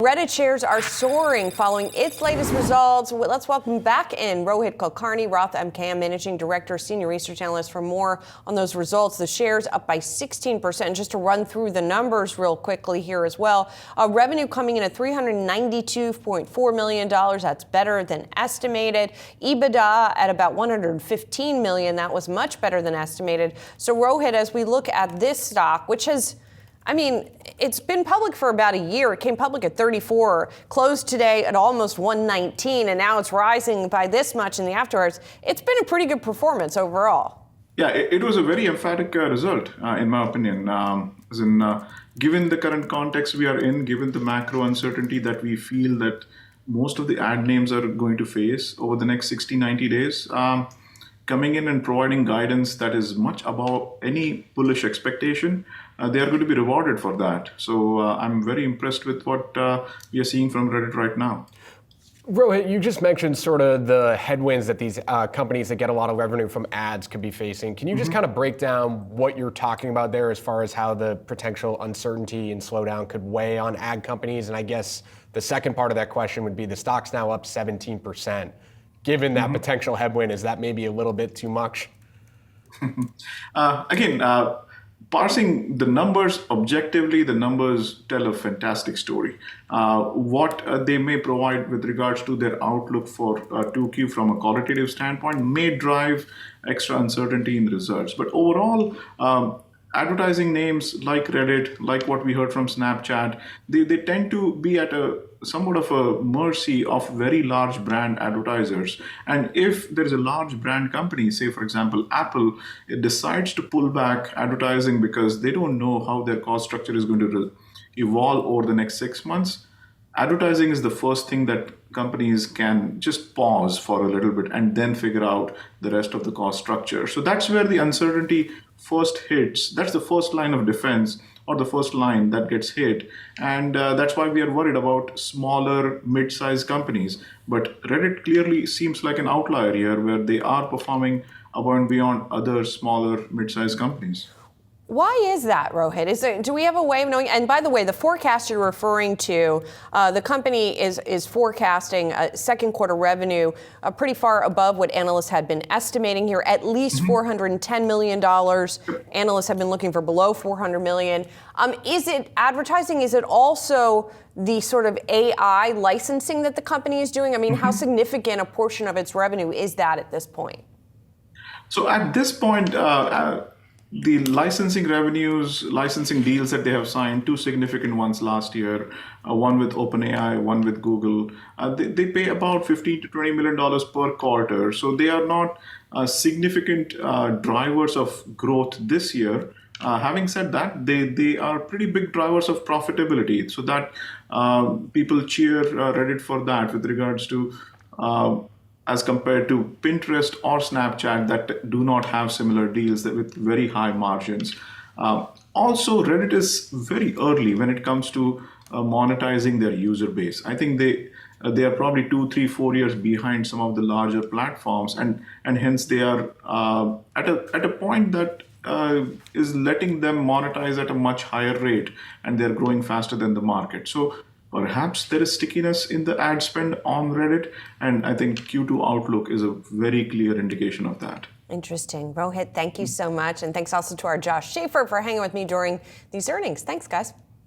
Reddit shares are soaring following its latest results. Let's welcome back in Rohit Kulkarni, ROTH MKM Managing Director, Senior Research Analyst, for more on those results. The shares up by 16%. Just to run through the numbers real quickly here as well. Revenue coming in at $392.4 million. That's better than estimated. EBITDA at about $115 million. That was much better than estimated. So Rohit, as we look at this stock, which has it's been public for about a year. It came public at 34, closed today at almost 119, and now it's rising by this much in the afterwards. It's been a pretty good performance overall. Yeah, it was a very emphatic result, in my opinion. Given the current context we are in, given the macro uncertainty that we feel that most of the ad names are going to face over the next 60, 90 days, coming in and providing guidance that is much above any bullish expectation, they are going to be rewarded for that. So I'm very impressed with what we are seeing from Reddit right now. Rohit, you just mentioned sort of the headwinds that these companies that get a lot of revenue from ads could be facing. Can you just kind of break down what you're talking about there as far as how the potential uncertainty and slowdown could weigh on ad companies? And I guess the second part of that question would be the stock's now up 17%. Given that potential headwind, is that maybe a little bit too much? Parsing the numbers objectively, the numbers tell a fantastic story. What they may provide with regards to their outlook for 2Q from a qualitative standpoint may drive extra uncertainty in the results. But overall, advertising names like Reddit, like what we heard from Snapchat, they tend to be at somewhat of a mercy of very large brand advertisers. And if there is a large brand company, say for example Apple, it decides to pull back advertising because they don't know how their cost structure is going to evolve over the next 6 months, advertising is the first thing that companies can just pause for a little bit and then figure out the rest of the cost structure. So that's where the uncertainty first hits. That's the first line of defense, or the first line that gets hit. And that's why we are worried about smaller, mid-sized companies. But Reddit clearly seems like an outlier here, where they are performing above and beyond other smaller, mid-sized companies. Why is that, Rohit? Do we have a way of knowing? And by the way, the forecast you're referring to, the company is forecasting second quarter revenue pretty far above what analysts had been estimating here, at least $410 million. Analysts have been looking for below $400 million. Is it advertising? Is it also the sort of AI licensing that the company is doing? I mean, how significant a portion of its revenue is that at this point? So at this point, the licensing revenues, licensing deals that they have signed, two significant ones last year, one with OpenAI, one with Google, they pay about $15 to $20 million per quarter. So they are not significant drivers of growth this year. Having said that, they are pretty big drivers of profitability. So that people cheer Reddit for that with regards to as compared to Pinterest or Snapchat that do not have similar deals with very high margins. Also, Reddit is very early when it comes to monetizing their user base. I think they are probably 2, 3, 4 years behind some of the larger platforms, and hence they are at a point that is letting them monetize at a much higher rate, and they're growing faster than the market. So perhaps there is stickiness in the ad spend on Reddit, and I think Q2 outlook is a very clear indication of that. Interesting. Rohit, thank you so much. And thanks also to our Josh Schaefer for hanging with me during these earnings. Thanks, guys.